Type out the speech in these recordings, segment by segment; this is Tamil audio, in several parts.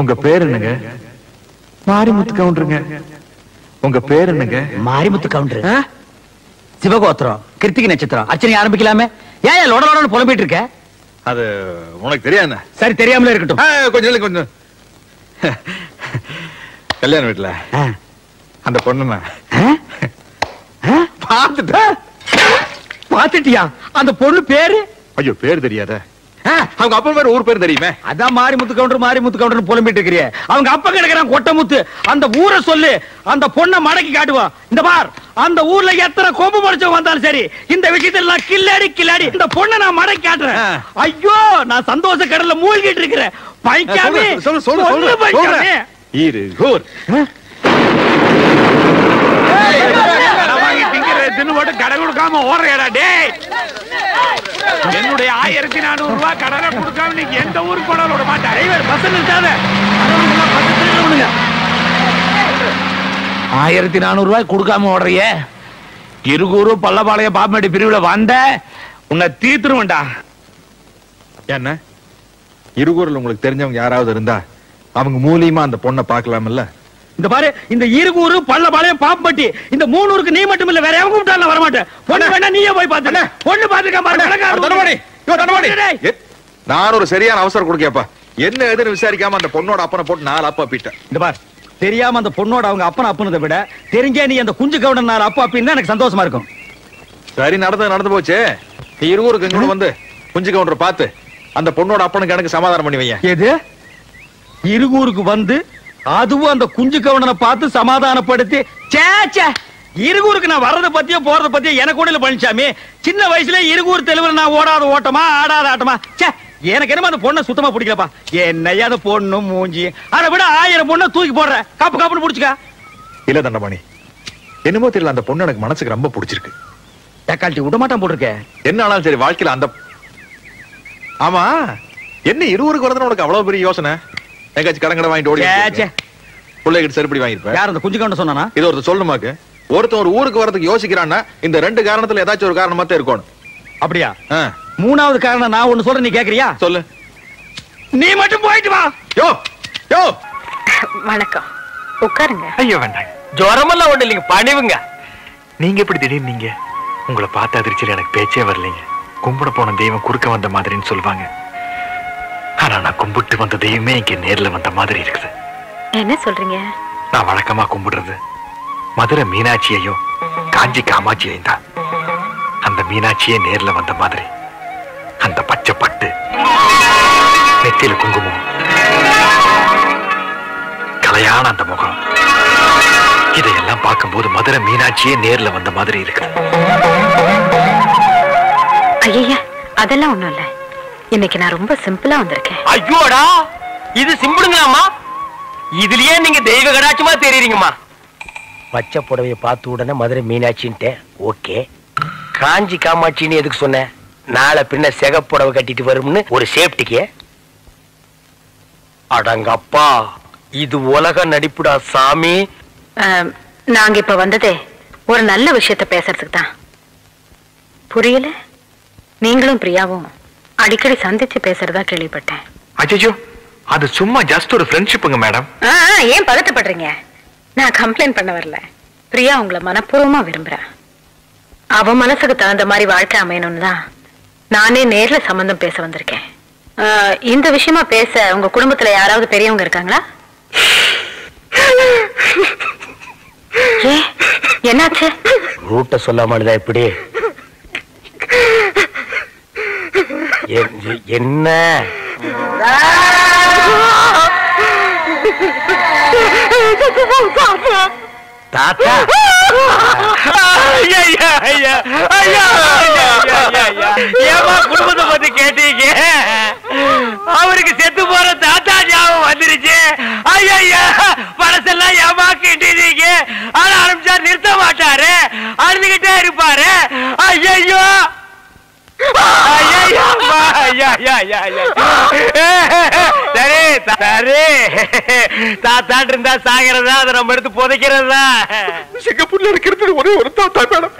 உங்க பேர் என்னங்க? மாரிமுத்து கவுண்டருங்க. உங்க பேர் என்னங்க? மாரிமுத்து கவுண்டர். சிவகோத்திரம், கிருத்திகை நட்சத்திரம். அர்ச்சனை ஆரம்பிக்கலாமே. ஏன் லோட புலம்பிட்டு இருக்க? அது உனக்கு தெரியாது. சரி, தெரியாமலே இருக்கட்டும். கொஞ்சம் கொஞ்சம் கல்யாண வீட்டுல அந்த பொண்ணு பாத்துட்டியா? அந்த பொண்ணு பேரு? ஐயோ, பேர் தெரியாத? அவங்க அப்பா பேர், ஊர் பேர் தெரியுமே. அதான் மாரிமுத்து கவுண்டர் புலம்பிட்டு இருக்கிறிய. அவங்க அப்பா கிடக்குறான் கொட்டமுத்து. அந்த ஊரை சொல்லு, அந்த பொண்ணை மடக்கி காட்டுவான். இந்த பார், அந்த ஊர்ல எத்தனை கொம்பு முடிச்சவங்க வந்தாலும் சரி, இந்த விஷயத்துல நான் கில்லாடி இந்த பொண்ணை நான் மடக்கி காட்டுறேன். ஐயோ, நான் சந்தோஷ கடல்ல மூழ்கிட்டு இருக்கிறேன். பைக்காமே சொல்லு. கடை கொடுக்காம ஓடுறா டே. என்னுடைய 1400 ரூபாய் கடனை கொடுக்காம நீங்க எந்த ஊருக்கு போனாலும் விட மாட்டேன். 1400 ரூபாய் கொடுக்காம ஓடுறிய? இருகூரு பல்லபாளைய பாப்பமேடு பிரிவுல வந்த உன்னை தீத்துருவேண்டா. என்ன இருகூர்ல உங்களுக்கு தெரிஞ்சவங்க யாராவது இருந்தா அவங்க மூலியமா அந்த பொண்ணை பார்க்கலாம்ல? இந்த பாரு, இந்த இருகூரு பல்லபாளையம் பாப்பம்பட்டி இந்த 3 ஊருக்கு நீ மட்டும் இல்ல, வேற எவங்க கூப்பிட்டாலும் வர மாட்டேன். பொண்ணு வேணா நீயே போய் பாத்து. பொண்ணு பாத்துக்க. நான் ஒரு சரியான அவசரம் கொடுக்கப்பா. என்ன எதுன்னு விசாரிக்காம அந்த பொண்ணோட அப்பனை போட்டு 4 அப்பா பீட்டேன். இந்த பார், தெரியாம அந்த பொண்ணோட அவங்க அப்பனை அப்புனதை விட தெரிஞ்சே நீ அந்த குஞ்சு கவுடன் 4 அப்பா அப்படின்னு எனக்கு சந்தோஷமா இருக்கும். சரி, நடந்து போச்சு. இருகூருக்கு இங்க வந்து குஞ்சு கவுண்டர் பார்த்து அந்த பொண்ணோட அப்பனுக்கு எனக்கு சமாதானம் பண்ணி வைய. எது? இருகூருக்கு வந்து அதுவும் அந்த குஞ்சு கவுண்டனை பார்த்து சமாதானப்படுத்தி? சேச்சே, இருகூருக்கு நான் வர்றத பத்தியோ போறத பத்தியோ எனக்கு கூட இல்ல பழனிசாமி. சின்ன வயசுல இருகூர் தெலுங்குல நான் ஓடாத ஓட்டமா ஆடாத ஆட்டமா. சே, எனக்கு என்னமா அந்த பொண்ணை சுத்தமா பிடிக்கலப்பா. என்னையா அந்த பொண்ணு மூஞ்சி, அதை விட 1000 பொண்ணை தூக்கி போடுற. காப்புன்னு புடிச்சுக்க. இல்ல தண்டபாணி, என்னமோ தெரியல, அந்த பொண்ணு எனக்கு மனசுக்கு ரொம்ப பிடிச்சிருக்கு. தக்காளி விட மாட்டான் போட்டிருக்க. என்ன ஆனாலும் சரி, வாழ்க்கையில அந்த ஆமா என்ன இருவருக்கு வரதுன்னு உனக்கு அவ்வளவு பெரிய யோசனை? எங்காச்சும் கடங்கடை வாங்கிட்டு ஓடி பிள்ளைகிட்ட செருப்படி வாங்கிருப்பேன். யார் அந்த குஞ்சு கவுண்டர் சொன்னானா? இது ஒருத்தர் சொல்லுமாக்கு. ஒருத்தன் ஒரு ஊருக்கு வரதுக்கு யோசிக்கிறான்னா இந்த 2 காரணத்துல ஏதாச்சும் ஒரு காரணமா தான் இருக்கணும். அப்படியா? 3வது காரணம் நான் ஒண்ணு சொல்றேன், நீ கேக்குறியா? சொல்லு. நீ மட்டும் போயிட்டு வா. யோ யோ, வணக்கம், உட்காருங்க. ஐயோ வேண்டாம், ஜுரமெல்லாம் ஒண்ணு இல்லைங்க, பணிவுங்க. நீங்க எப்படி திடீர்னு நீங்க? உங்களை பார்த்த அதிர்ச்சியில் எனக்கு பேச்சே வரலைங்க. கும்பிட போன தெய்வம் குறுக்க வந்த மாதிரின்னு சொல்லுவாங்க. ஆனா நான் கும்பிட்டு வந்த தெய்வமே இங்க நேர்ல வந்த மாதிரி இருக்குது. என்ன சொல்றீங்க? நான் வழக்கமா கும்பிடுறது மதுரை மீனாட்சியையும் காஞ்சி காமாட்சியையும் தான். அந்த மீனாட்சியே நேர்ல வந்த மாதிரி அந்த பச்சை பட்டு, நெத்தியில குங்குமம், கலையான அந்த முகம், இதையெல்லாம் பார்க்கும்போது மதுரை மீனாட்சியே நேர்ல வந்த மாதிரி இருக்கு. ஐயா, அதெல்லாம் ஒண்ணும் இல்ல. இன்னைக்கு நான் ரொம்ப சிம்பிளா வந்திருக்கேன். ஐயோடா, இது சிம்பிளுங்களாமா? இதுலயே நீங்க தெய்வ கடாட்சமா தெரியுறீங்கம்மா. பச்சை புடவைய பார்த்த உடனே மதுரை மீனாட்சின்ட்டு ஓகே. காஞ்சி காமாட்சின்னு எதுக்கு சொன்ன? நாளை பின்ன சிகப்புடவை கட்டிட்டு வரும்னு ஒரு சேஃப்டிக்கு. அடங்கப்பா, இது உலக நடிப்புடா சாமி. நாங்க இப்ப வந்ததே ஒரு நல்ல விஷயத்த பேசுறதுக்கு தான். புரியல? நீங்களும் பிரியாவும் அடிக்கடி சந்திச்சு பேசுறதா கேள்விப்பட்டேன். அச்சோ, அது சும்மா ஜஸ்ட் ஒரு ஃப்ரெண்ட்ஷிப்புங்க மேடம். ஏன் பதட்டப்படுறீங்க? நான் கம்ப்ளைண்ட் பண்ண வரல. பிரியா உங்களை மனப்பூர்வமா விரும்புறா. அவ மனசுக்கு தகுந்த மாதிரி வாழ்க்கை அமையணும்னு தான் நானே நேர்ல சம்பந்தம் பேச வந்திருக்கேன். இந்த விஷயமா பேச உங்க குடும்பத்துல யாராவது பெரியவங்க இருக்காங்களா? என்னாச்சு? ரூட்ட சொல்லாமலுதா இப்படி? என்ன தாத்தா? ஏமா குடும்பத்தை பத்தி கேட்டீங்க? அவருக்கு செத்து போற தாத்தா ஞாபகம் வந்துருச்சு. ஐயா, பழசெல்லாம் ஏமா கேட்டீங்க? ஆனா ஆரம்பிச்சா நிறுத்த மாட்டாரு, அழுதுகிட்டே இருப்பாரு. ஐயோ சரி சரி, தாத்தாட்டு இருந்தா சாகிறதா, அதை நம்ம எடுத்து புதைக்கிறதா? சிங்கப்பூர்ல இருக்கிறது ஒரே ஒரு தாத்தா மேடம்.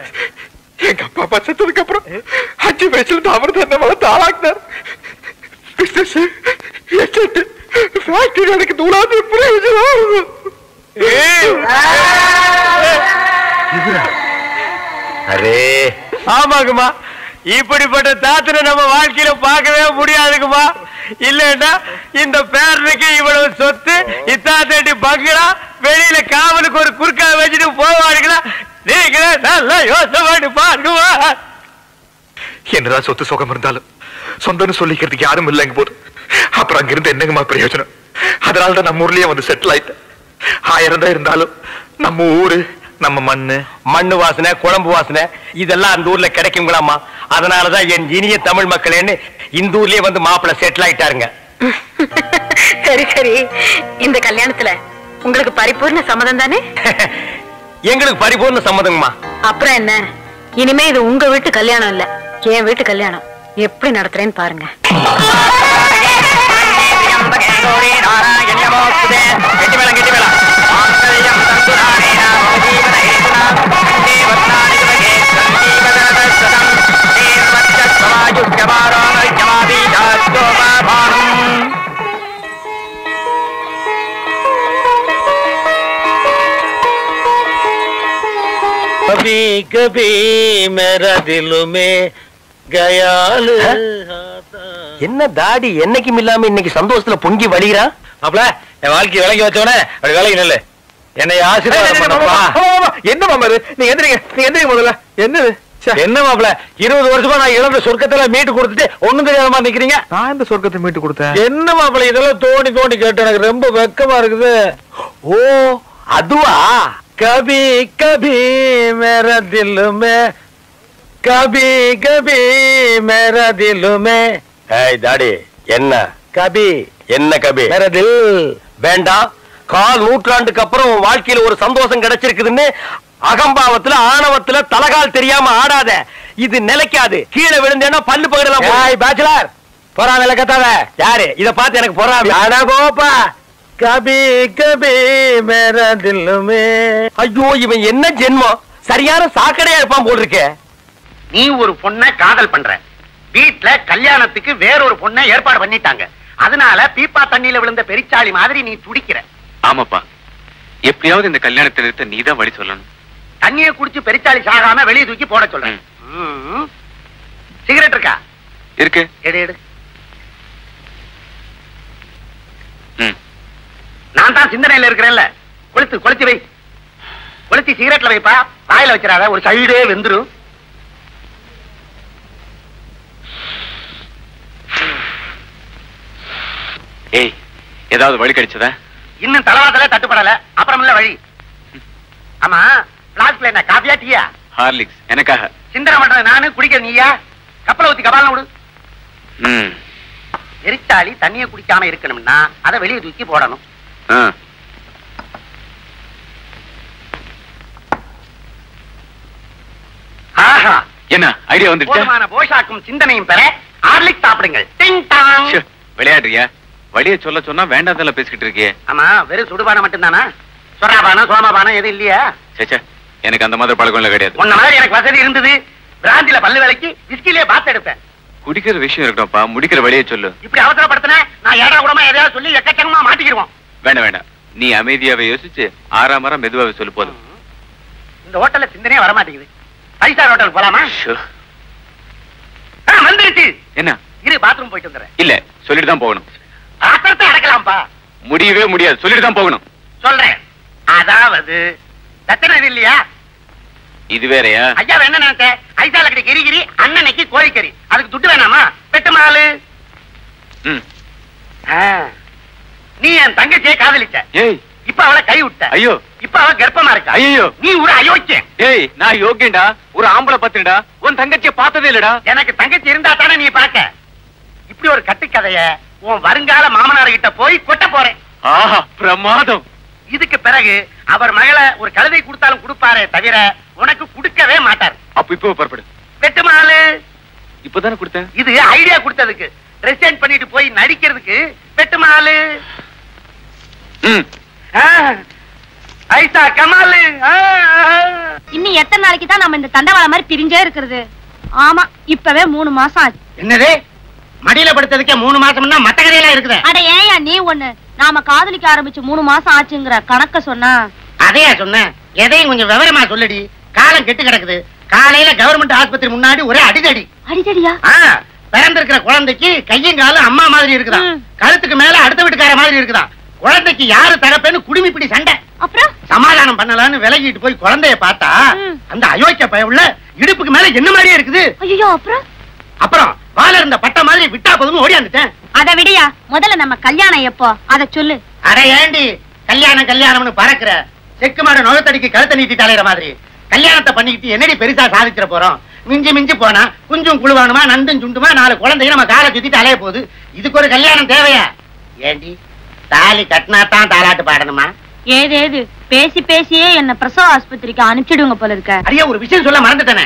எங்க அப்பா அப்பா செத்ததுக்கு அப்புறம் 5 வயசுல அவர் தான் வளர்த்து ஆளாக்குனார். ஃபேக்டரி எனக்கு தூளாது அரே ஆமாங்கம்மா, இப்படிப்பட்ட தாத்தனை நம்ம வாழ்க்கையில பார்க்கவே முடியாதுங்கம்மா. இல்லன்னா இந்த பேரனுக்கு இவ்வளவு சொத்து, இத்தாத்தி பங்களா, வெளியில காவலுக்கு ஒரு குறுக்கா வச்சுட்டு போவாருங்களா? நீங்களே நல்லா யோசனை பண்ணி பாருங்கம்மா. என்னதான் சொத்து சுகம் இருந்தாலும் சொந்தம்னு சொல்லிக்கிறதுக்கு யாரும் இல்லைங்க போது. அப்புறம் அங்கிருந்து என்னங்கம்மா பிரயோஜனம்? அதனாலதான் நம்ம ஊர்லயே வந்து செட்டில் ஆயிட்டேன். 1000 தான் இருந்தாலும் நம்ம ஊரு, நம்ம மண்ணு வாசனை, குழம்பு வாசனை இதெல்லாம் அந்த ஊர்ல கிடைக்குங்களாமா. அதனாலதான் என் இனிய தமிழ் மக்களேன்னு இந்த ஊர்லயே வந்து மாப்பிள்ள செட்டில் ஆயிட்டாருங்க. சரி சரி, இந்த கல்யாணத்துல உங்களுக்கு பரிபூர்ண சம்மதம் தானே? எங்களுக்கு பரிபூர்ண சம்மதங்கம்மா. அப்புறம் என்ன, இனிமே இது உங்க வீட்டு கல்யாணம் இல்ல, என் வீட்டு கல்யாணம். எப்படி நடத்துறேன்னு பாருங்க. कभी कभी मेरा दिल में गयाल. என்ன தாடி என்னைக்கும் இல்லாம இன்னைக்கு சந்தோஷத்துல பொங்கி வழிகிறா? அப்பல என் வாழ்க்கை விலகி வச்சவனே அப்படி விலகி நில்லு. என்னை ஆசீர்வாதம் பண்ணப்பா. என்ன மாமா இது? நீங்க எந்திரிங்க முதல்ல. என்னது என்ன மாப்பிள, 20 வருஷமா நான் இழந்த சொர்க்கத்துல மீட்டு கொடுத்துட்டு ஒண்ணும் தெரியாதமா நிக்கிறீங்க. நான் இந்த சொர்க்கத்தை மீட்டு கொடுத்தேன்? என்ன மாப்பிள இதெல்லாம் தோண்டி தோண்டி கேட்டு எனக்கு ரொம்ப வெக்கமா இருக்குது. ஓ அதுவா? கபி கபி மேரா தில் மே, கபி கபி மேரா தில் மே. ஏய் தாடி, என்ன கபி? என்ன கபி? மேரா தில் வேண்டாம். 4 நூற்றாண்டுக்கு அப்புறம் வாழ்க்கையில ஒரு சந்தோஷம் கிடைச்சிருக்குதுன்னு அகம்பாவத்துல ஆணவத்துல தலகால் தெரியாம ஆடாத. இது நிலைக்காது. கீழே விழுந்தேன்னா பல்லு பகடலாம். பேச்சுலர் பொறாம கத்தாத. யாரு இத பார்த்து எனக்கு பொறாம? கோப்பா. கபி கபி மேரா தில் மே. ஐயோ இவன் என்ன ஜென்மம், சரியான சாக்கடையா இருப்பான் போல் இருக்கே. நீ ஒரு பொண்ணை காதல் பண்ற, வீட்டுல கல்யாணத்துக்கு வேறொரு பொண்ணை ஏற்பாடு பண்ணிட்டாங்க. அதனால பீப்பா தண்ணியில விழுந்த பெரிச்சாளி மாதிரி நீ துடிக்கிற. ஆமாப்பா, எப்படியாவது இந்த கல்யாணத்தை நிறுத்த நீதான் வழி சொல்லணும். தண்ணியை குடிச்சு பெரிச்சாளி சாகாம வெளியே தூக்கி போட சொல்றேன். சிகரெட் இருக்கா? இருக்கு. எடு எடு. நான் தான் சிந்தனையில இருக்கிறேன்ல, கொளுத்தி வை. கொளுத்தி சிகரெட்ல வைப்பா, வாயில வச்சிடாத, ஒரு சைடே வெந்துரும். ஏய், ஏதாவது வழி கிடைச்சதா? இன்னும் தலவாதல தட்டுப்படல, அப்புறமில்ல வழி. ஆமா, பிளாஸ்க்ல என்ன காபியா டீயா? ஹார்லிக்ஸ் எனக்காக. சிந்தனை பண்றது நானு, குடிக்கிற நீயா? கப்பலை ஊத்தி கபாலம் விடு. எரிச்சாளி தண்ணியை குடிக்காம இருக்கணும்னா அதை வெளியே தூக்கி போடணும். ஆஹா, என்ன ஐடியா வந்துருச்சு? போதுமான போஷாக்கும் சிந்தனையும் பெற ஹார்லிக்ஸ் சாப்பிடுங்கள். டிங் டாங். விளையாடுறியா? வழிய சொல்ல சொன்னா வேண்டாதெல்லாம் பேசிக்கிட்டு இருக்கியே. ஆமா, வெறும் சுடுபானம் மட்டும்தானா? சொராபானம் சோமாபானம் எதுவும் இல்லையா? சேச்சா, எனக்கு அந்த மாதிரி பழக்கம் எல்லாம் கிடையாது. உன்ன மாதிரி எனக்கு வசதி இருந்தது. பிராந்தில பல்லு விலைக்கு விஸ்கிலே பாத்து எடுப்பேன். குடிக்கிற விஷயம் இருக்கட்டும்ப்பா, முடிக்கிற வழியை சொல்லு. இப்படி அவசரப்படுத்தின நான் ஏடா கூடமா எதையாவது சொல்லி எக்கச்சக்கமா மாட்டிக்கிடுவோம். வேண்டாம் வேண்டாம், நீ அமைதியாவே யோசிச்சு ஆறாமரம் மெதுவாவே சொல்லு போதும். இந்த ஹோட்டல்ல சிந்தனையே வரமாட்டேங்குது. 5 ஸ்டார் ஹோட்டல் போலாமா? வந்துருச்சு. என்ன? இரு, பாத்ரூம் போயிட்டு வந்துடுறேன். இல்ல, சொல்லிட்டு தான் போகணும். ஆத்திரத்தை அடக்கலாம்பா. முடியவே முடியாது, சொல்லிட்டு தான் போகணும். சொல்றேன். அதாவது தத்தனை இல்லையா? இது வேறையா? ஐயா என்ன நினைச்ச? ஐசால கடி கிரிகிரி, அண்ணனைக்கு கோழிக்கறி. அதுக்கு துட்டு வேணாமா? பெட்டு மாலு. நீ என் தங்கச்சியை காதலிச்ச. ஏய், இப்ப அவளை கை விட்ட. ஐயோ, இப்ப அவ கர்ப்பமா இருக்கா. ஐயோ, நீ ஒரு அயோக்கியன். ஏய், நான் யோக்கியன்டா, ஒரு ஆம்பளை பத்துடா. உன் தங்கச்சியை பார்த்ததே இல்லடா. எனக்கு தங்கச்சி இருந்தா தானே நீ பார்க்க. இப்படி ஒரு கட்டுக்கதைய உன் வருங்கால மாமனார் கிட்ட போய் கொட்ட போறேன். ஆஹா, பிரமாதம். இதுக்கு பிறகு அவர் மகளை ஒரு கழுதை கொடுத்தாலும் கொடுப்பாரே தவிர உனக்கு கொடுக்கவே மாட்டார். அப்ப இப்போ புறப்படு. பெட்டு மாலு. இப்பதானே கொடுத்தேன். இது ஐடியா கொடுத்ததுக்கு, ரெசைன் பண்ணிட்டு போய் நடிக்கிறதுக்கு பெட்டு மாலு. ஐசா கமாலு. இன்னும் எத்தனை நாளைக்கு தான் நம்ம இந்த தண்டவாளம் மாதிரி பிரிஞ்சே இருக்கிறது? ஆமா, இப்பவே 3 மாசம் ஆச்சு. என்னது மடியில படுத்ததுக்கே 3 மாசம்னா மத்த கதையெல்லாம் இருக்குது. அட ஏயா நீ ஒண்ணு, நாம காதலிக்க ஆரம்பிச்சு 3 மாசம் ஆச்சுங்கிற கணக்க சொன்னா? அதையா சொன்னேன், எதையும் கொஞ்சம் விவரமா சொல்லடி. காலம் கெட்டு கிடக்குது. காலையில கவர்மெண்ட் ஆஸ்பத்திரி முன்னாடி ஒரே அடிதடி. அடிதடியா? பிறந்திருக்கிற குழந்தைக்கு கையும் காலும் அம்மா மாதிரி இருக்குதா, கழுத்துக்கு மேல அடுத்த வீட்டுக்கார மாதிரி இருக்குதா. குழந்தைக்கு யாரு தரப்பேன்னு குடிமிப்பிடி சண்டை. அப்புறம் சமாதானம் பண்ணலான்னு விலகிட்டு போய் குழந்தைய பார்த்தா அந்த அயோக்கிய பயவுள்ள இடுப்புக்கு மேல என்ன மாதிரியே இருக்குது. ஐயோ, அப்புறம் வாழ இருந்த பட்ட மாதிரி விட்டா போதும் ஓடியாந்துட்டேன். அத விடியா, முதல்ல நம்ம கல்யாணம் எப்போ அத சொல்லு. அட ஏண்டி கல்யாணம்னு பறக்குற? செக்கு மாடு நுகத்தடிக்கு கழுத்தை நீட்டிட்டு அலையிற மாதிரி கல்யாணத்தை பண்ணிக்கிட்டு என்னடி பெருசா சாதிச்சிட போறோம்? மிஞ்சி மிஞ்சி போனா குஞ்சும் குழுவானுமா நண்டும் சுண்டுமா 4 குழந்தைங்க நம்ம காலை சுத்திட்டு அலைய போகுது. இதுக்கு ஒரு கல்யாணம் தேவையா? ஏண்டி தாலி கட்டினாத்தான் தாலாட்டு பாடணுமா? ஏதேது பேசி பேசியே என்ன பிரசவ ஆஸ்பத்திரிக்கு அனுப்பிச்சிடுங்க போல இருக்க. அடியே ஒரு விஷயம் சொல்ல மறந்துட்டேனே.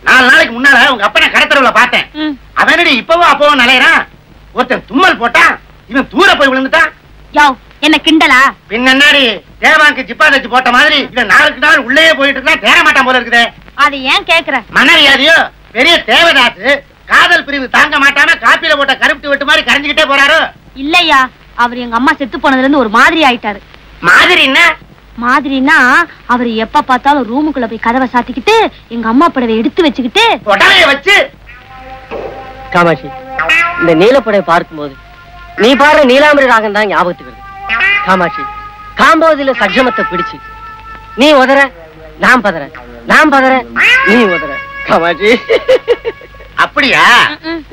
4 நாளைக்கு முன்னால உங்க அப்பனை கடத்தரவுல பார்த்தேன். அவனடி இப்பவும் அப்பவும் நலையறான். ஒருத்தன் தும்மல் போட்டான், இவன் தூர போய் விழுந்துட்டான். யோ, என்ன கிண்டலா? பின்னாடி தேவாங்க ஜிப்பா தச்சு போட்ட மாதிரி இவன் 4 நாள் உள்ளே போயிட்டு இருந்தா தேர மாட்டான் போல இருக்குது. அது ஏன் கேக்குற? மனரியாதையோ பெரிய தேவதாசு காதல் பிரிவு தாங்க மாட்டாம காப்பில போட்ட கருப்பு வெட்டு மாதிரி கரைஞ்சுக்கிட்டே போறாரு. இல்லையா, அவர் எங்க அம்மா செத்து போனதுல இருந்து ஒரு மாதிரி ஆயிட்டாரு. மாதிரி என்ன? மாதிரினா அவர் எப்ப பார்த்தாலும் ரூமுக்குள்ள போய் கதவை சாத்திக்கிட்டு எங்க அம்மா படவை எடுத்து வச்சுக்கிட்டு உடலைய வச்சு. காமாட்சி, இந்த நீலப்படவை பார்க்கும்போது நீ பாரு நீலாம்பரி ராகம் தான் ஞாபகத்துக்கு வருது. காமாட்சி, காம்போதில சக்ஷமத்தை பிடிச்சு நீ உதற நான் பதற, நான் பதற நீ உதற. காமாட்சி அப்படியா?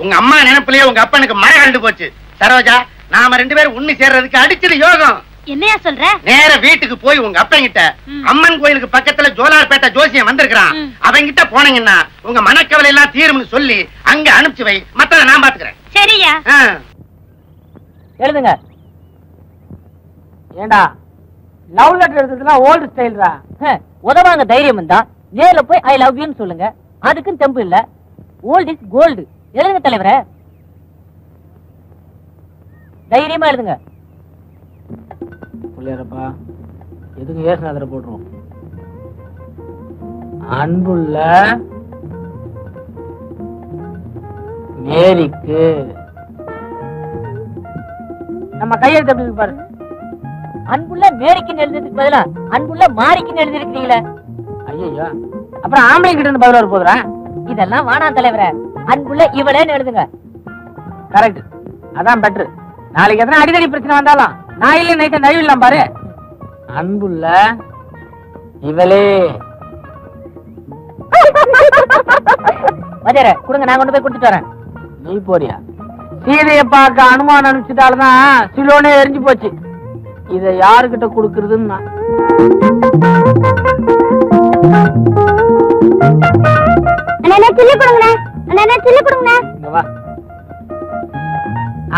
உங்க அம்மா நினைப்புலயே உங்க அப்பனுக்கு மழை கண்டு போச்சு. சரோஜா, நாம 2 பேரும் உண்ணி சேர்றதுக்கு அடிச்சது யோகம். என்னையா சொல்ற? நேர வீட்டுக்கு போய் உங்க அப்பன் கிட்ட அம்மன் கோயிலுக்கு பக்கத்துல ஜோலார்பேட்டை ஜோசியம் வந்திருக்கான், அவங்கிட்ட போனீங்கன்னா உங்க மனக்கவலை எல்லாம் தீரும்னு சொல்லி அங்க அனுப்பிச்சு வை. மத்தத நான் பாத்துக்கிறேன். சரியா? எழுதுங்க. ஏண்டா லவ் லெட்டர் எழுதுறதுலாம் ஓல்டு ஸ்டைல்ரா. உதவாங்க தைரியம் இருந்தா நேர்ல போய் ஐ லவ் யூன்னு சொல்லுங்க. அதுக்கும் தெம்பு இல்ல. Old is gold. எழுதுங்க தலைவரே, தைரியமா எழுதுங்க. புள்ளையரப்பா, எதுக்கு ஏசுநாதரை போட்டுருவோம். அன்புள்ள மேரிக்கு நம்ம கையெழுத்து எப்படி இருக்கு பாரு. அன்புள்ள மேரிக்குன்னு எழுதுறதுக்கு பதிலா அன்புள்ள மாரிக்குன்னு எழுதிருக்கீங்களே. ஐயோ, அப்புறம் ஆம்பளை கிட்ட இருந்து பதில் வர போதுரா? இதெல்லாம் வானா தலைவரே, அன்புள்ள இவளேன்னு எழுதுங்க. கரெக்ட், அதான் பெட்டர். நாளைக்கு எத்தனை அடிக்கடி பிரச்சனை வந்தாலும் நான் இல்ல நைட்டு நழுவிடலாம் பாரு. அன்புள்ள இவளே. வஜர கொடுங்க, நான் கொண்டு போய் கொடுத்துட்டு வரேன். நீ போறியா? சீதையை பார்க்க அனுமானம் அனுப்பிச்சிட்டால்தான் சிலோனே எரிஞ்சு போச்சு. இத யாருகிட்ட கொடுக்கறதுன்னு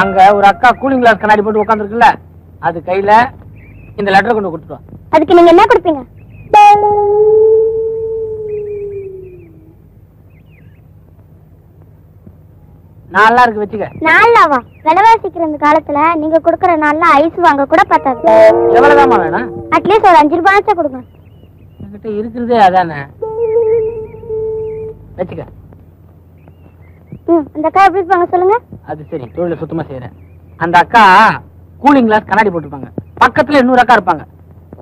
அங்க ஒரு அக்கா கூலிங் கிளாஸ் கண்ணாடி போட்டு உட்கார்ந்து இருக்குல்ல, அது கையில இந்த லெட்டர் கொண்டு கொடுத்துருவா. அதுக்கு நீங்க என்ன கொடுப்பீங்க? நல்லா இருக்கு, வச்சுக்க. நாலாவா? விலைவாசிக்கிற இந்த காலத்துல நீங்க கொடுக்கற நாள்ல ஐஸ் வாங்க கூட பத்தாது. எவ்வளவுதாமா வேணும்? அட்லீஸ்ட் ஒரு 5 ரூபாய் கொடுங்க. என்கிட்ட இருக்கிறதே அதானே, வச்சுக்க. அந்த அக்கா எப்படி இருப்பாங்க சொல்லுங்க? அது சரி, தொழில சுத்தமா செய்யறேன். அந்த அக்கா கூலிங் கிளாஸ் கண்ணாடி போட்டுருப்பாங்க, பக்கத்துல இன்னொரு அக்கா இருப்பாங்க.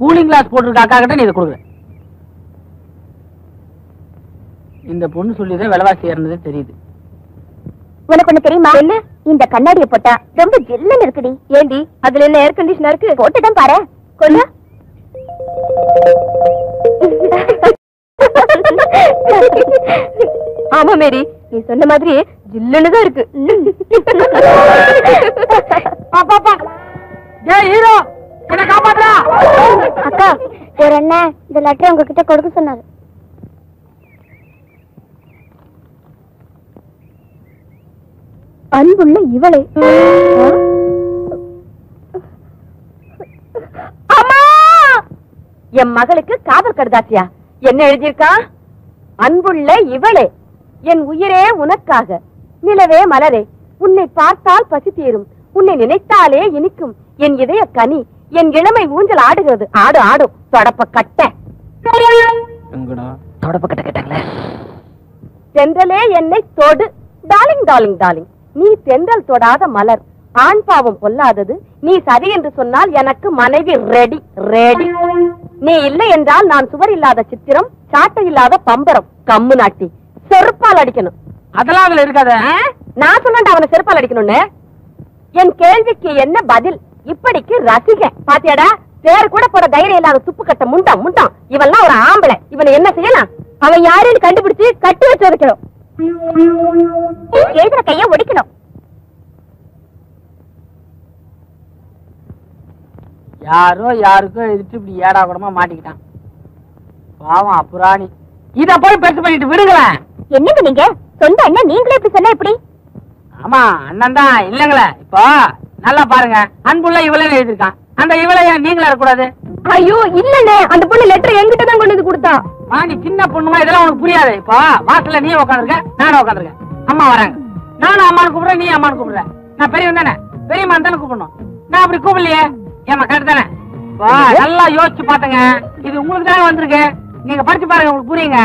கூலிங் கிளாஸ் போட்டிருக்க அக்கா கிட்ட நீ இதை கொடுக்குற. இந்த பொண்ணு சொல்லிதான் விலைவாசி ஏறினதே தெரியுது. உனக்கு ஒண்ணு தெரியுமா? என்ன? இந்த கண்ணாடியை போட்டா ரொம்ப ஜில்லுன்னு இருக்குடி. ஏண்டி, அதுல என்ன ஏர் கண்டிஷனர் இருக்கு? போட்டுதான் பாரு. கொண்டு ஆமா மேரி, நீ சொன்ன மாதிரி ஜில்லுன்னு தான் இருக்கு. அக்கா, ஒரு அண்ணன் இந்த லெட்டர் உங்ககிட்ட கொடுக்க சொன்னாரு. அன்புள்ள இவளே. அம்மா, என் மகளுக்கு காதல் கடுதாசியா? என்ன எழுதியிருக்கா? அன்புள்ள இவளே, என் உயிரே உனக்காக, நிலவே மலரே, உன்னை பார்த்தால் பசி தீரும், உன்னை நினைத்தாலே இனிக்கும், என் இதய கனி, என் இளமை ஊஞ்சல் ஆடுகிறது. ஆடு ஆடும் தொடப்ப கட்ட. தொடப்ப கட்ட கேட்டாங்களே. சென்றலே என்னை தொடு டார்லிங் டார்லிங் டார்லிங், நீ தென்றல் தொடாத மலர், ஆண் பாவம் பொல்லாதது, நீ சரி என்று சொன்னால் எனக்கு மனைவி ரெடி ரெடி. நீ இல்லை என்றால் நான் சுவர் இல்லாத சித்திரம், சாட்டை இல்லாத பம்பரம், கம்மு நாட்டி செருப்பால் அடிக்கணும். அதெல்லாம் அதுல இருக்காத. நான் சொன்னேன் அவனை செருப்பால் அடிக்கணும்னு. என் கேள்விக்கு என்ன பதில்? இப்படிக்கு ரசிக பாத்தியாடா, பேர் கூட போட தைரியம் இல்லாத துப்பு கட்ட முண்டாம் முண்டாம். இவெல்லாம் ஒரு ஆம்பளை, இவனை என்ன செய்யலாம்? அவன் யாருன்னு கண்டுபிடிச்சு கட்டி வச்சு வைக்கணும். எழுதுற கைய ஒடிக்கணும். யாரோ யாருக்கோ எதிர்த்து இப்படி ஏடா கூடமா மாட்டிக்கிட்டான். பாவம் அப்புறாணி. இத போய் பெருசு பண்ணிட்டு விடுங்களேன். என்னங்க நீங்க சொந்த அண்ணன் நீங்களே இப்படி சொன்னா எப்படி? ஆமா அண்ணன் தான் இல்லங்களே. இப்போ நல்லா பாருங்க, அன்புள்ள இவளே எழுதிருக்கான். அந்த இவளை ஏன் நீங்களே இருக்கக்கூடாது? ஐயோ இல்லண்ணே, அந்த பொண்ணு லெட்டர் என்கிட்ட தான் கொண்டு வந்து கொடுத்தா. நீ சின்ன பொண்ணுமா, இதெல்லாம் உனக்கு புரியாது. இப்போ வாசல்ல நீ உட்காந்துருக்க, நானும் உட்காந்துருக்கேன். அம்மா வராங்க, நானும் அம்மானு கூப்பிடுறேன், நீ அம்மானு கூப்பிடுற. நான் பெரியவன் தானே, பெரியம்மா தானே கூப்பிடணும். நான் அப்படி கூப்பிடலையே, ஏமா கரெக்ட் தானே? நல்லா யோசிச்சு பாத்துங்க, இது உங்களுக்கு தானே வந்திருக்கு. நீங்க படிச்சு பாருங்க, உங்களுக்கு புரியுங்க.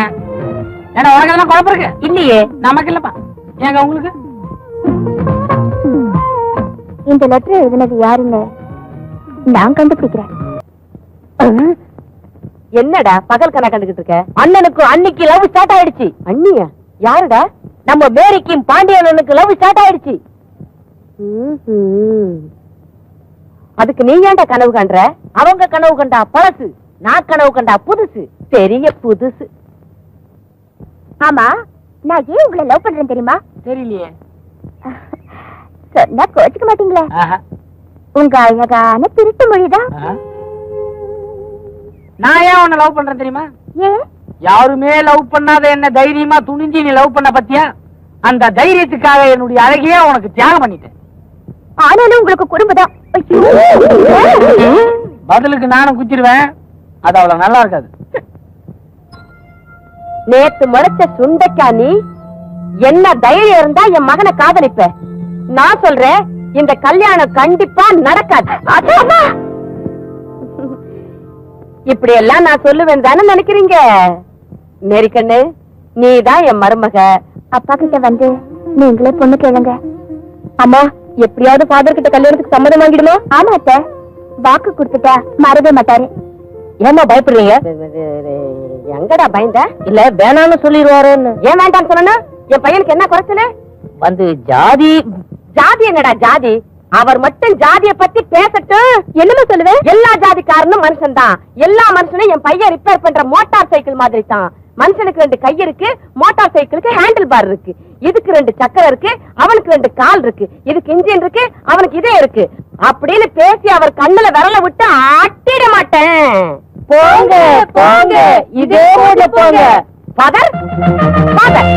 ஏன்னா உனக்கு எல்லாம் குழப்பம் இருக்கு இல்லையே? நமக்கு இல்லப்பா. ஏங்க உங்களுக்கு? இந்த லெட்டர் எழுதினது யாருன்னு நான் கண்டுபிடிக்கிறேன். என்னடா பகல் கணா கண்டுகிட்டு இருக்க? அண்ணனுக்கு அன்னைக்கு லவ் ஸ்டார்ட் ஆயிடுச்சு. அண்ணியா? யாருடா? நம்ம மேரிக்கும் பாண்டியனுக்கு லவ் ஸ்டார்ட் ஆயிடுச்சு. அதுக்கு நீ ஏன்டா கனவு கண்ற? அவங்க கனவு கண்டா பழசு, நான் கனவு கண்டா புதுசு. பெரிய புதுசு. ஆமா, நான் ஏன் உங்களை லவ் பண்றேன் தெரியுமா? தெரியலையே. சொன்னா கோச்சுக்க மாட்டீங்களே. உங்க அழகான திருட்டு மொழிதான். நான் ஏன் உன்னை லவ் பண்றேன் தெரியுமா? ஏன்? யாருமே லவ் பண்ணாத என்ன தைரியமா துணிஞ்சு நீ லவ் பண்ண பத்தியா? அந்த தைரியத்துக்காக என்னுடைய அழகையே உனக்கு தியாகம் பண்ணிட்டேன். ஆனாலும் உங்களுக்கு குடும்பம் தான். பதிலுக்கு நானும் குச்சிருவேன், அது அவ்வளவு நல்லா இருக்காது. நேத்து முளைச்ச சுண்டைக்கா நீ. என்ன தைரியம் இருந்தா என் மகனை காதலிப்ப? நான் சொல்றேன், இந்த கல்யாணம் கண்டிப்பா நடக்காது. இப்படி எல்லாம் நான் சொல்லுவேன் தானே நினைக்கிறீங்க? மேரிக்கண்ணு, நீதான் என் மருமக. அப்பா கிட்ட வந்து நீங்களே பொண்ணு கேளுங்க. அம்மா, எப்படியாவது ஃபாதர் கிட்ட கல்யாணத்துக்கு சம்மதம் வாங்கிடுமா? ஆமா அத்தை, வாக்கு கொடுத்துட்டா மறவே மாட்டாரு. ஏமா பயப்படுறீங்க? எங்கடா பயந்த? இல்ல வேணாம்னு சொல்லிடுவாருன்னு. ஏன் வேண்டாம்னு சொன்னா? என் பையனுக்கு என்ன குறைச்சல? வந்து ஜாதி. ஜாதி என்னடா ஜாதி? அவர் மட்டும் ஜாதிய பத்தி பேசட்டும். என்னமா சொல்லுவேன்? எல்லா ஜாதிக்காரனும் மனுஷன் தான். எல்லா மனுஷனும் என் பையன் ரிப்பேர் பண்ற மோட்டார் சைக்கிள் மாதிரி தான். மனுஷனுக்கு 2 கை இருக்கு, மோட்டார் சைக்கிளுக்கு ஹேண்டில் பார் இருக்கு. இதுக்கு 2 சக்கரம் இருக்கு, அவனுக்கு 2 கால் இருக்கு. இதுக்கு இன்ஜின் இருக்கு, அவனுக்கு இதே இருக்கு. அப்படின்னு பேசி அவர் கண்ணுல விரல விட்டு ஆட்டிட மாட்டேன். போங்க போங்க, இதே மூட்ல போங்க. ஃபாதர் ஃபாதர்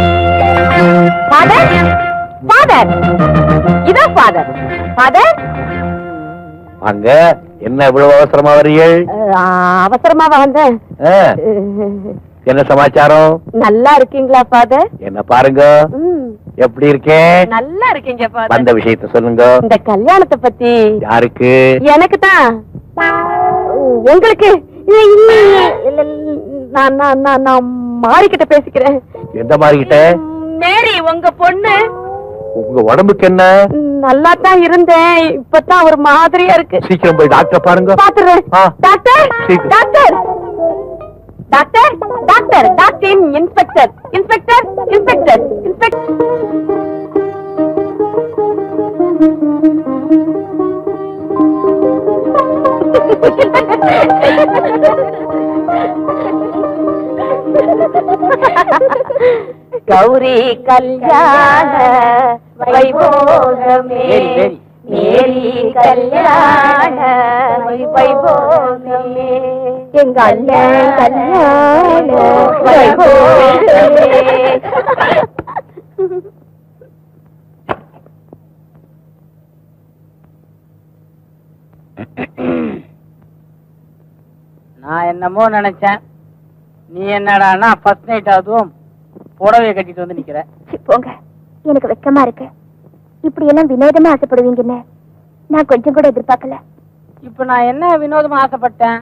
ஃபாதர் ஃபாதர், இதோ ஃபாதர். ஃபாதர் அங்க என்ன இவ்வளவு அவசரமா வரீர்கள்? அவசரமாவா வந்தேன். என்ன சமாச்சாரம்? நல்லா இருக்கீங்களா ஃபாதர்? என்ன பாருங்க, எப்படி இருக்கேன்? நல்லா இருக்கீங்க ஃபாதர். வந்த விஷயத்தை சொல்லுங்க. இந்த கல்யாணத்தை பத்தி. யாருக்கு? எனக்கு தான். உங்களுக்கு? நான் மாறிக்கிட்ட பேசிக்கிறேன். எந்த மாறிக்கிட்ட? மேரி, உங்க பொண்ணு. உங்க உடம்புக்கு என்ன? நல்லா தான் இருந்தேன், இப்பதான் ஒரு மாதிரியா இருக்கு. சீக்கிரம் போய் டாக்டர் பாருங்க. பாத்துறேன். Doctor doctor doctor doctor doctor inspector inspector inspector inspector. Gowri கல்யாண வைபோகமே, மேரி கல்யாண வைபோகமே, எங்க அண்ணன் கல்யாண வைபோகமே. நான் என்னமோ நினைச்சேன், நீ என்னடானா ஃபர்ஸ்ட் நைட் அதுவும் புடவைய கட்டிட்டு வந்து நிக்கிற. போங்க, எனக்கு வெக்கமா இருக்கு. இப்படி எல்லாம் வினோதமா ஆசைப்படுவீங்கன்னு நான் கொஞ்சம் கூட எதிர்பார்க்கல. இப்ப நான் என்ன வினோதமா ஆசைப்பட்டேன்?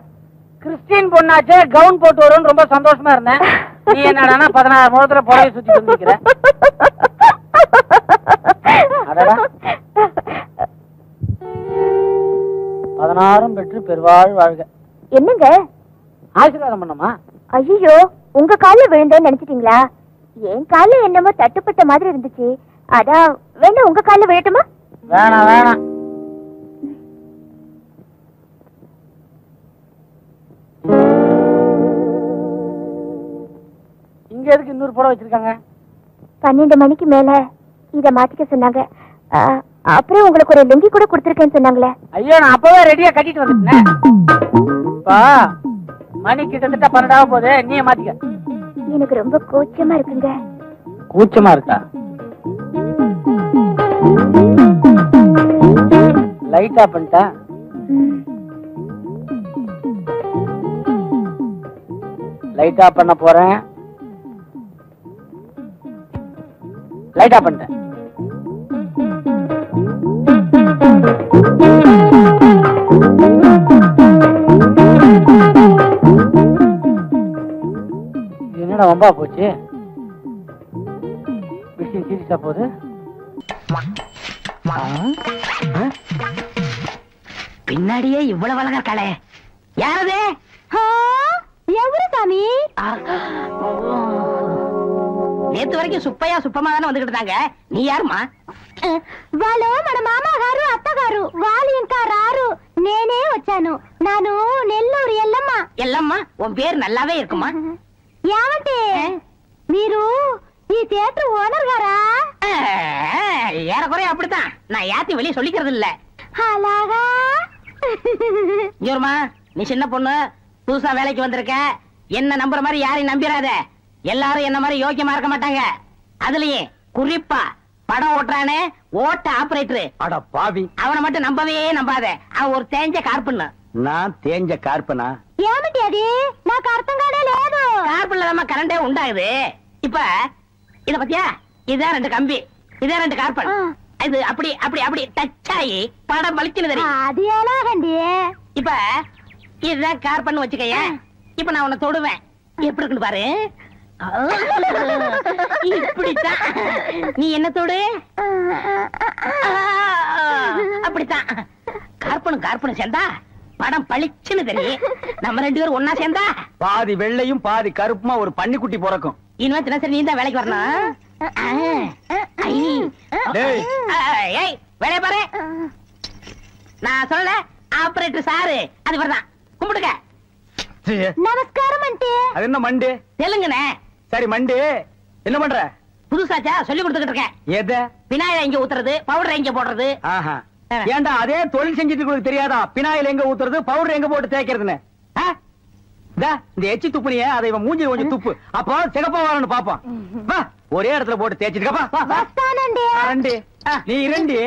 கிறிஸ்டின் பொண்ணாச்சே, கவுன் போட்டு வரும்னு ரொம்ப சந்தோஷமா இருந்தேன். நீ என்னடானா 16 முகத்துல புடவை சுத்தி வந்து நிக்கிற. பதினாறும் பெற்று பெருவாழ் வாழ்க. என்னங்க ஆசீர்வாதம் பண்ணமா? ஐயோ, உங்க கால்ல விழுந்தேன்னு நினைச்சிட்டீங்களா? என் கால்ல என்னமோ தட்டுப்பட்ட மாதிரி இருந்துச்சு. அதான் வேணா உங்க கால்ல விழட்டுமா? வேணாம் வேணாம். இங்க எதுக்கு இன்னொரு புடவை வச்சிருக்காங்க? 12 மணிக்கு மேல இத மாத்திக்க சொன்னாங்க. அப்புறம் உங்களுக்கு ஒரு லுங்கி கூட கொடுத்திருக்கேன்னு சொன்னாங்களே. ஐயோ, நான் அப்பவே ரெடியா கட்டிட்டு வந்துட்டேன். மணி கிட்டத்தட்ட 12 போகுது, நீ மாத்திக்க. எனக்கு ரொம்ப கூச்சமா இருக்குங்க. கூச்சமா இருக்கா? லைட் ஆஃப் பண்ணிட்டா? லைட் ஆஃப் பண்ண போறேன். லைட் ஆஃப் பண்ணிட்டேன். என்னடா வம்பா போச்சு? விஷயம் சீரியஸா போகுது. பின்னாடியே இவ்வளவு அழகா இருக்காளே, யாரது? எவரு சாமி? நேத்து வரைக்கும் சுப்பையா சுப்பமா தானே வந்துகிட்டு இருந்தாங்க. நீ யாருமா? వాళ్ళు మన మామగారు అత్తగారు, వాళ్ళు ఇంకా రారు. నేనే వచ్చాను. నాను నెల్లూరు ఎల్లమ్మ. ఎల్లమ్మ, உன் பேர் நல்லாவே இருக்குமா? ఏమంటే మీరు ఈ தியேட்டர் ஓனர் గారా? ஏறக்குறைய அப்படித்தான். நான் யாத்தி வெளியே சொல்லிக்கிறது இல்ல. అలాగా? ஜோர்மா, நீ சின்ன பொண்ணு, புதுசா வேலைக்கு வந்திருக்க. என்ன நம்புற மாதிரி யாரையும் நம்பிராத. எல்லாரும் என்ன மாதிரி யோக்கியமா இருக்க மாட்டாங்க. அதுலயே குறிப்பா படம் ஓட்டுறானே ஓட்ட ஆபரேட்டர், அட பாவி, அவனை மட்டும் நம்பவே நம்பாத. அவன் ஒரு தேஞ்ச கார்பன்னு. நான் தேஞ்ச கார்பனா? ఏమిటి అది? నాకు అర్థం కానే లేదు. கார்பன்ல தான் கரண்டே உண்டாகுது. இப்ப இத பத்தியா? இதான் 2 கம்பி, இதான் 2 கார்பன். இது அப்படி அப்படி அப்படி டச் ஆகி படம் பளிச்சுன்னு தெரியும். అది ఎలాగండి? இப்ப இதுதான் கார்பன் வச்சுக்கைய. இப்ப நான் உன்னை தொடுவேன், எப்படி இருக்குன்னு பாரு. இப்படித்தான். நீ என்ன தொடு? அப்படித்தான். கார்பனும் கார்பனும் சேர்ந்தா படம் பளிச்சுன்னு தெரியும். நம்ம 2 பேரும் ஒன்னா சேர்ந்தா பாதி வெள்ளையும் பாதி கருப்புமா ஒரு பன்னிக்குட்டி பிறக்கும். இனிமே தினசரி நீ தான் வேலைக்கு வரணும். வேலைய பாரு. நான் சொல்ல ஆபரேட்டர் சாரு அது வரதான். கும்பிடுங்க. நமஸ்காரம் ஆண்டி. அது என்ன மண்டு? தெலுங்குனே. சரி மண்டு, என்ன பண்ற? புதுசாச்சா சொல்லி கொடுத்துக்கிட்டு இருக்கேன். எத? பினாயில எங்க ஊத்துறது, பவுடர் எங்க போடுறது. ஏண்டா அதே தொழில் செஞ்சுட்டு உங்களுக்கு தெரியாதா? பினாயில் எங்க ஊத்துறது, பவுடர் எங்க போட்டு தேய்க்கிறதுன்னு? இந்த எச்சி துப்புனிய அதை இவன் மூஞ்சி கொஞ்சம் துப்பு, அப்போ சிகப்பா வரணும் பாப்பான். ஒரே இடத்துல போட்டு தேய்ச்சிட்டு நீ 2.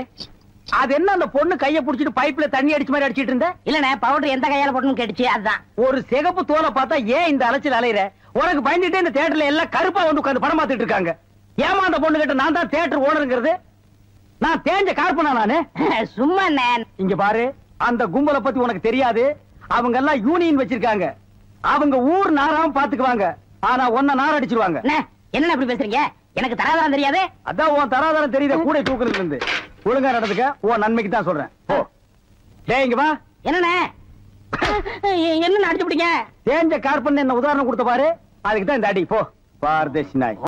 அது என்ன அந்த பொண்ணு கைய புடிச்சிட்டு பைப்ல தண்ணி அடிச்ச மாதிரி அடிச்சிட்டு இருந்த? இல்லனே, பவுடர் எந்த கையால போடணும்னு கேட்டுச்சு, அதுதான். ஒரு சிகப்பு தோலை பார்த்தா ஏன் இந்த அலைச்சல் அலையிற? உனக்கு பயந்துட்டே இந்த தியேட்டர்ல எல்லாம் கருப்பா வந்து உட்கார்ந்து படம் பார்த்துட்டு இருக்காங்க. ஏமா அந்த பொண்ணு கிட்ட நான் தான் தியேட்டர் ஓனருங்கிறது? நான் தேஞ்ச கார்பனா நானு? சும்மா இங்க பாரு, அந்த கும்பலை பத்தி உனக்கு தெரியாது. அவங்க எல்லாம் யூனியன் வச்சிருக்காங்க. அவங்க ஊர் நாராம பாத்துக்குவாங்க. ஆனா ஒன்ன நார அடிச்சிருவாங்க. என்ன அப்படி பேசுறீங்க? எனக்கு தராதரம் தெரியாது. அதான் உன் தராதரம் தெரியுத கூட தூக்குறதுல இருந்து. ஒழுங்கா நடந்துக்க, உன் நன்மைக்கு தான் சொல்றேன். போ. டேய் இங்க வா. என்னண்ணே? என்ன அடிச்சு பிடிங்க? தேஞ்ச கார்பன் என்ன உதாரணம் கொடுத்த பாரு, அதுக்கு தான் இந்த அடி. போ பார்தேசி நாய்.